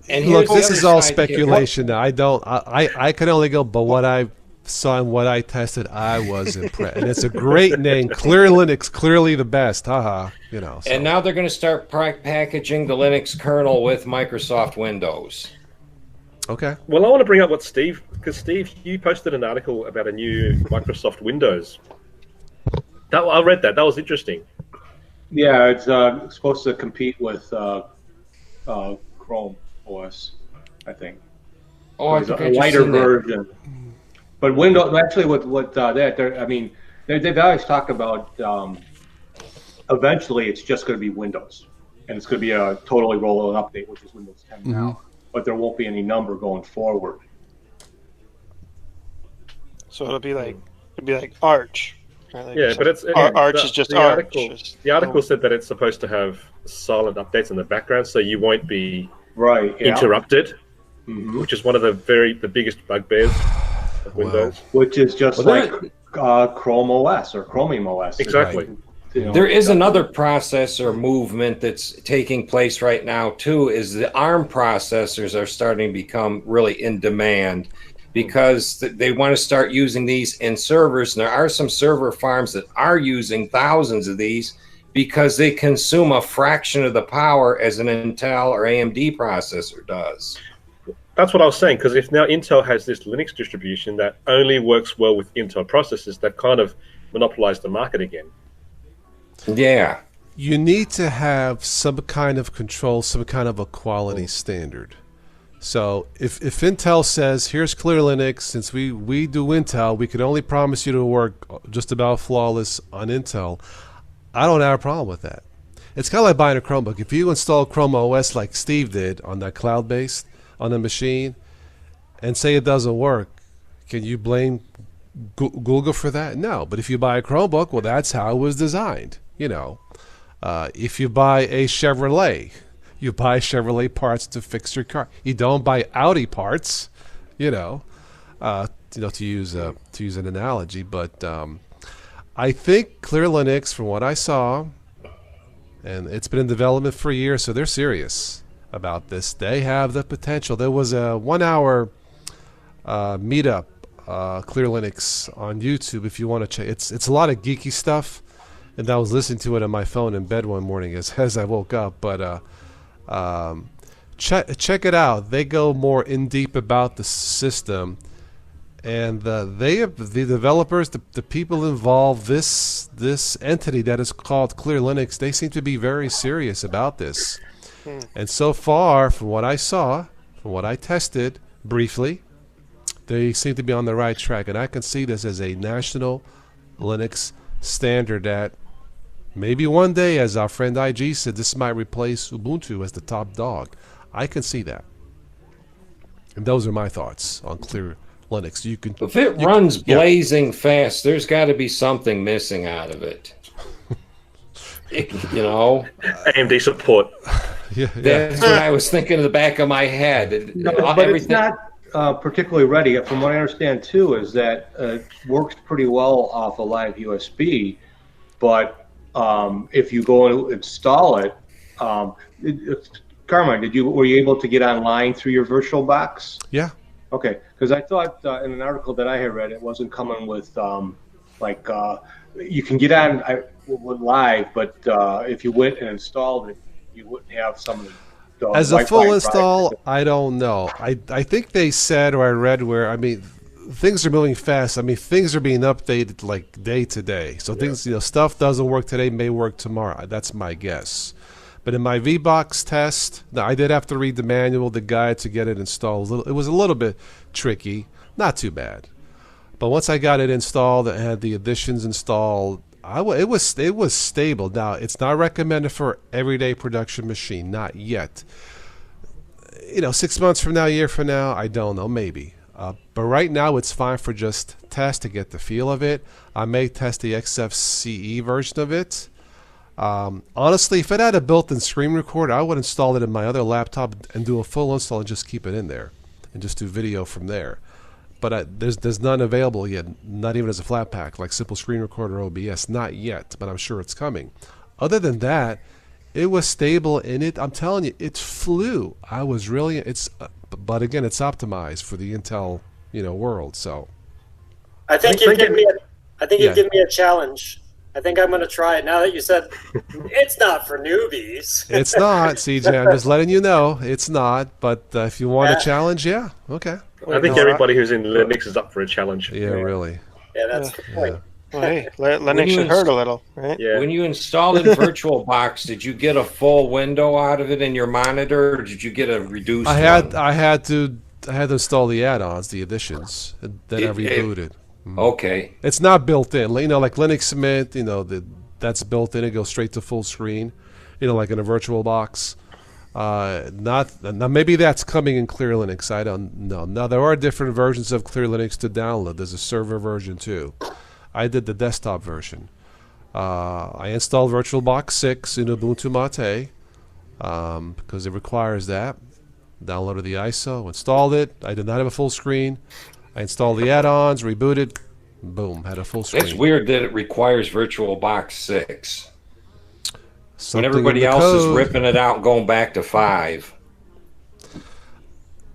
And Look, here's the this other is all side here. speculation. I don't. I can only go, but what I saw and what I tested, I was impressed. And it's a great name. Clear Linux, clearly the best. Haha. You know. And So now they're going to start packaging the Linux kernel with Microsoft Windows. okay. Well, I want to bring up what Steve, because Steve, you posted an article about a new Microsoft Windows. I read that. That was interesting. Yeah, it's supposed to compete with Chrome OS, I think. Oh, I It's think a I just lighter seen that. version. But Windows, actually, with that, I mean, they've always talked about eventually it's just going to be Windows, and it's going to be a totally rollout update, which is Windows 10 now. But there won't be any number going forward. So it'll be like Arch. Right? Like Yeah, but it's Arch is just the Arch. article. The article said that it's supposed to have silent updates in the background, so you won't be Right. Yeah. interrupted, which is one of the biggest bugbears of Windows. Which is just Well, like Chrome OS or Chromium OS. Exactly. You know, There is another processor movement that's taking place right now too. Is the ARM processors are starting to become really in demand because they want to start using these in servers. And there are some server farms that are using thousands of these because they consume a fraction of the power as an Intel or AMD processor does. That's what I was saying, because if now Intel has this Linux distribution that only works well with Intel processors, that kind of monopolized the market again. Yeah. You need to have some kind of control, some kind of a quality standard. So if Intel says, here's Clear Linux, since we do Intel, we can only promise you to work just about flawless on Intel, I don't have a problem with that. It's kind of like buying a Chromebook. If you install Chrome OS like Steve did on that cloud-based, on the machine, and say it doesn't work, can you blame Google for that? No. But if you buy a Chromebook, well, that's how it was designed. You know, if you buy a Chevrolet, you buy Chevrolet parts to fix your car. You don't buy Audi parts. To use an analogy. But I think Clear Linux, from what I saw, and it's been in development for a year, so they're serious about this. They have the potential. There was a 1-hour meetup, Clear Linux, on YouTube. If you want to check, it's a lot of geeky stuff. And I was listening to it on my phone in bed one morning as I woke up. But check it out. They go more in deep about the system, and the developers, the people involved, this entity that is called Clear Linux, they seem to be very serious about this. And so far, from what I saw, from what I tested briefly, they seem to be on the right track. And I can see this as a national Linux standard that maybe one day, as our friend IG said, this might replace Ubuntu as the top dog. I can see that. And those are my thoughts on Clear Linux. If it runs blazing fast, there's got to be something missing out of it. AMD support. Yeah. That's what I was thinking in the back of my head. No, but it's not particularly ready. From what I understand, too, is that it works pretty well off a live USB, but if you go and install it, Carmine, were you able to get online through your VirtualBox? Yeah. Okay, because I thought in an article that I had read, it wasn't coming with you can get on live, but if you went and installed it, you wouldn't have some of the as a Wi-Fi full install, products. I don't know. I think they said, or I read where, things are moving fast. Things are being updated like day to day. So things, stuff doesn't work today, may work tomorrow. That's my guess. But in my VBox test, now I did have to read the manual, the guide to get it installed. It was a little bit tricky, not too bad. But once I got it installed and had the additions installed, it was stable. Now, it's not recommended for everyday production machine, not yet. 6 months from now, a year from now, I don't know, maybe. But right now, it's fine for just test to get the feel of it. I may test the XFCE version of it. Honestly, if it had a built-in screen recorder, I would install it in my other laptop and do a full install and just keep it in there and just do video from there. But there's none available yet, not even as a flat pack, like Simple Screen Recorder OBS, not yet, but I'm sure it's coming. Other than that, It was stable, and I'm telling you, it flew. I was really but again, it's optimized for the Intel world. So I think you've given me a challenge. I think I'm going to try it now that you said it's not for newbies. it's not, CJ. I'm just letting you know it's not. But if you want a challenge, yeah, okay. I think everybody who's in Linux is up for a challenge. Yeah, really. Yeah, that's the point. Well, hey, Linux should hurt a little, right? Yeah. When you installed it in VirtualBox, did you get a full window out of it in your monitor, or did you get a reduced I had one? to install the add-ons, the additions, and then I rebooted. Okay. It's not built in. Like Linux Mint, that's built in. It goes straight to full screen, like in a VirtualBox. Now maybe that's coming in Clear Linux. I don't know. Now there are different versions of Clear Linux to download. There's a server version too. I did the desktop version. I installed VirtualBox 6 in Ubuntu Mate because it requires that. Downloaded the ISO, installed it. I did not have a full screen. I installed the add-ons, rebooted, boom, had a full screen. It's weird that it requires VirtualBox 6. Something when everybody in the else is code. ripping it out and going back to 5.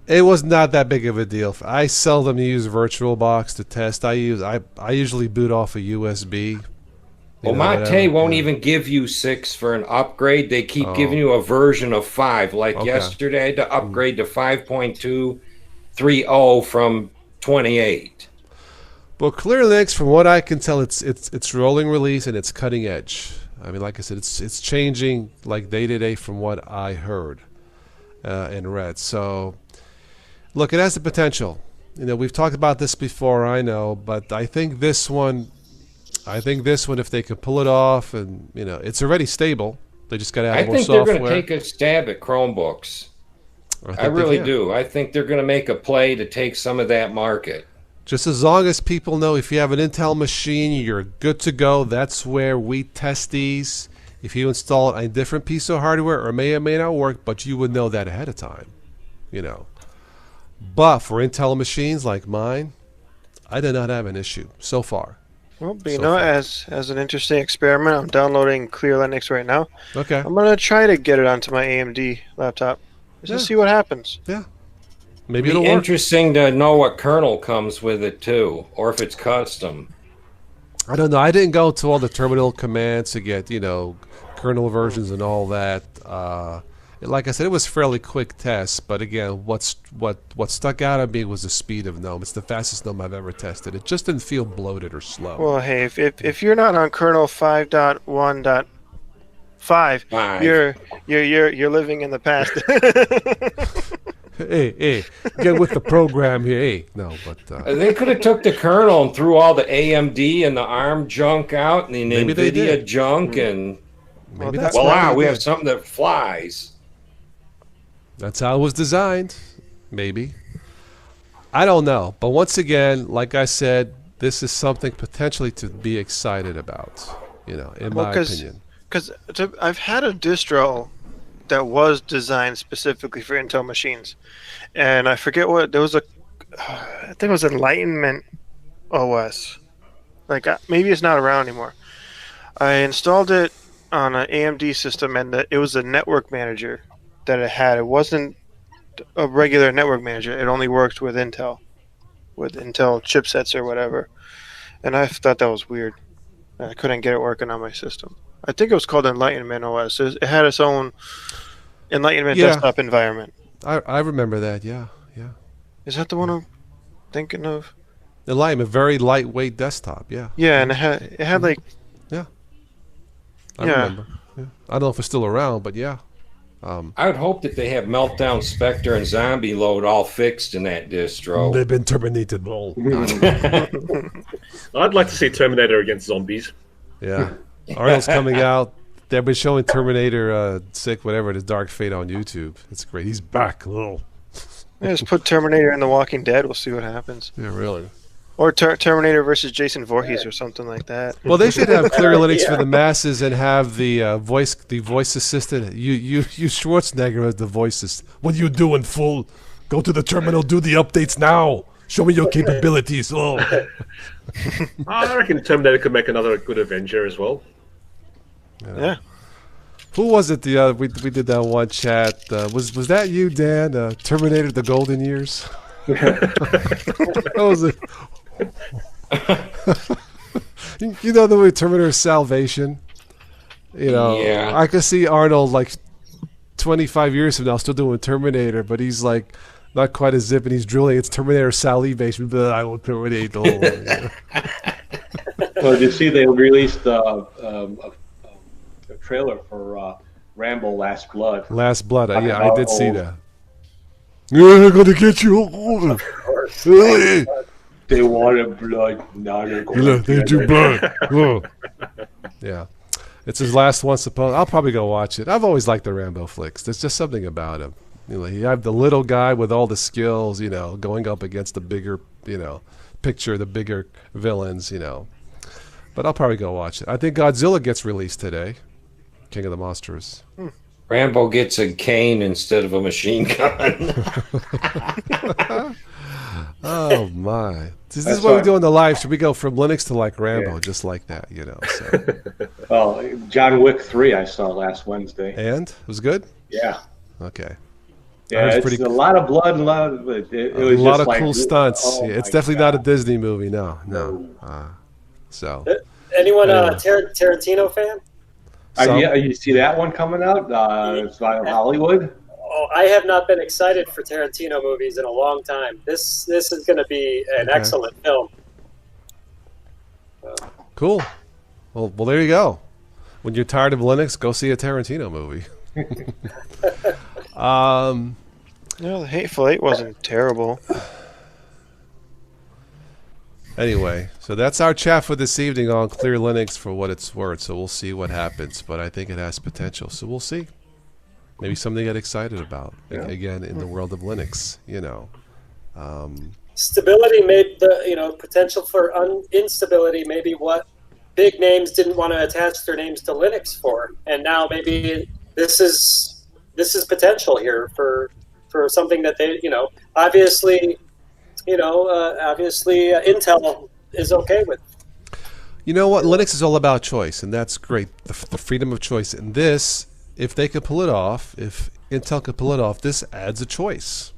It was not that big of a deal. I seldom use VirtualBox to test. I usually boot off a USB. Well, Mate won't even give you 6 for an upgrade. They keep giving you a version of 5. Like yesterday, I had to upgrade to 5.230 from 28. Well, Clear Linux, from what I can tell, it's rolling release and it's cutting edge. I mean, like I said, it's changing like day to day from what I heard and read. So, look, it has the potential. We've talked about this before, I know, but I think this one, if they could pull it off, and it's already stable. They just got to add more software. I think they're going to take a stab at Chromebooks. I really do. I think they're going to make a play to take some of that market. Just as long as people know if you have an Intel machine, you're good to go. That's where we test these. If you install it on a different piece of hardware, or may or may not work, but you would know that ahead of time. But for Intel machines like mine, I did not have an issue so far. Well, as an interesting experiment, I'm downloading Clear Linux right now. Okay. I'm going to try to get it onto my AMD laptop. Just to see what happens. Yeah. Maybe It'll it'll be work. interesting to know what kernel comes with it too, or if it's custom. I don't know. I didn't go to all the terminal commands to get, kernel versions and all that. Like I said, it was fairly quick test, but again, what stuck out at me was the speed of GNOME. It's the fastest GNOME I've ever tested. It just didn't feel bloated or slow. Well, hey, if you're not on kernel 5.1.5, you're living in the past. Hey, get with the program here. Hey, no, but They could have took the kernel and threw all the AMD and the ARM junk out and the Maybe they NVIDIA did. junk, and maybe that's voila, what we they have did. something that flies. That's how it was designed. Maybe. I don't know. But once again, like I said, this is something potentially to be excited about, in my opinion. Because I've had a distro that was designed specifically for Intel machines, and I forget what there was I think it was Enlightenment OS. Maybe it's not around anymore. I installed it on an AMD system, and it was a network manager that it had. It wasn't a regular network manager. It only worked with Intel chipsets or whatever. And I thought that was weird. I couldn't get it working on my system. I think it was called Enlightenment OS. It had its own Enlightenment desktop environment. I remember that, yeah. Is that the one I'm thinking of? Enlightenment, very lightweight desktop, yeah. Yeah, and it had like... I Yeah. remember. Yeah. I don't know if it's still around, but yeah. I would hope that they have Meltdown, Spectre, and Zombie Load all fixed in that distro. They've been terminated. All. I'd like to see Terminator against zombies. Yeah. Arnold's coming out. They've been showing Terminator 6, whatever it is, Dark Fate on YouTube. It's great. He's back. Oh. Just put Terminator in The Walking Dead. We'll see what happens. Yeah, really. Or Terminator versus Jason Voorhees or something like that. Well, they should have Clear Linux for the masses and have the voice assistant. You Schwarzenegger as the voices. What are you doing, fool? Go to the terminal. Do the updates now. Show me your capabilities. Oh. I reckon Terminator could make another good Avenger as well. Yeah. Who was it? We did that one chat. Was that you, Dan? Terminator: The Golden Years. That was it. You know the movie Terminator Salvation. You know, Yeah. I could see Arnold like 25 years from now still doing Terminator, but he's like not quite as zip, and he's drilling. It's Terminator Salivation, but I will terminate the whole. Well, did you see they released a trailer for Rambo: Last Blood? Last Blood. Yeah, I did see Oh. that. Yeah, I'm gonna get you. Of course. Really? They wanted blood, now they're going Look, they to do blood. Oh. Yeah. It's his last one, suppose. I'll probably go watch it. I've always liked the Rambo flicks. There's just something about him. You know, you have the little guy with all the skills, you know, going up against the bigger, you know, picture, the bigger villains, you know. But I'll probably go watch it. I think Godzilla gets released today. King of the Monsters. Rambo gets a cane instead of a machine gun. Oh, my. This That's is what we fine. do on the live. Should we go from Linux to like Rambo, just like that, you know? So. Well, John Wick 3 I saw last Wednesday. And? It was good? Yeah. Okay. Yeah, was it's pretty- a lot of blood and a lot of it A was lot just of like, cool stunts. oh Yeah, it's my definitely God. not a Disney movie. No. So. Anyone Anyway. Tarantino fan? So- You see that one coming out? It's out of Hollywood. Oh, I have not been excited for Tarantino movies in a long time. This is going to be an Okay. excellent film. Cool. Well, there you go. When you're tired of Linux, go see a Tarantino movie. No, the Hateful Eight wasn't terrible. Anyway, so that's our chat for this evening on Clear Linux for what it's worth. So we'll see what happens, but I think it has potential. So we'll see. Maybe something to get excited about. Again, in the world of Linux, you know. Stability made the potential for instability. Maybe what big names didn't want to attach their names to Linux for, and now maybe this is potential here for something that they obviously Intel is okay with. You know what? Linux is all about choice, and that's great. The freedom of choice. And this, if they could pull it off, if Intel could pull it off, this adds a choice.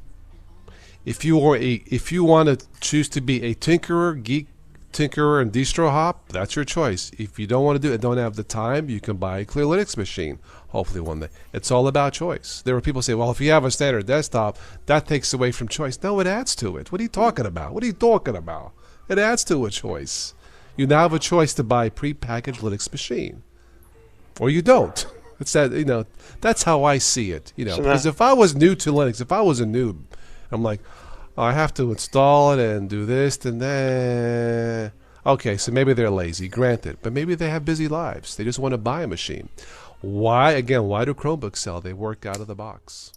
If you want to choose to be a tinkerer, geek tinkerer, and distro hop, that's your choice. If you don't want to do it, don't have the time, you can buy a Clear Linux machine. Hopefully one day. It's all about choice. There are people who say, well, if you have a standard desktop, that takes away from choice. No, it adds to it. What are you talking about? It adds to a choice. You now have a choice to buy a prepackaged Linux machine, or you don't. It's that that's how I see it. So Because if I was new to Linux, if I was a noob, I'm like, oh, I have to install it and do this and that. Okay, so maybe they're lazy, granted, but maybe they have busy lives. They just want to buy a machine. Why do Chromebooks sell? They work out of the box.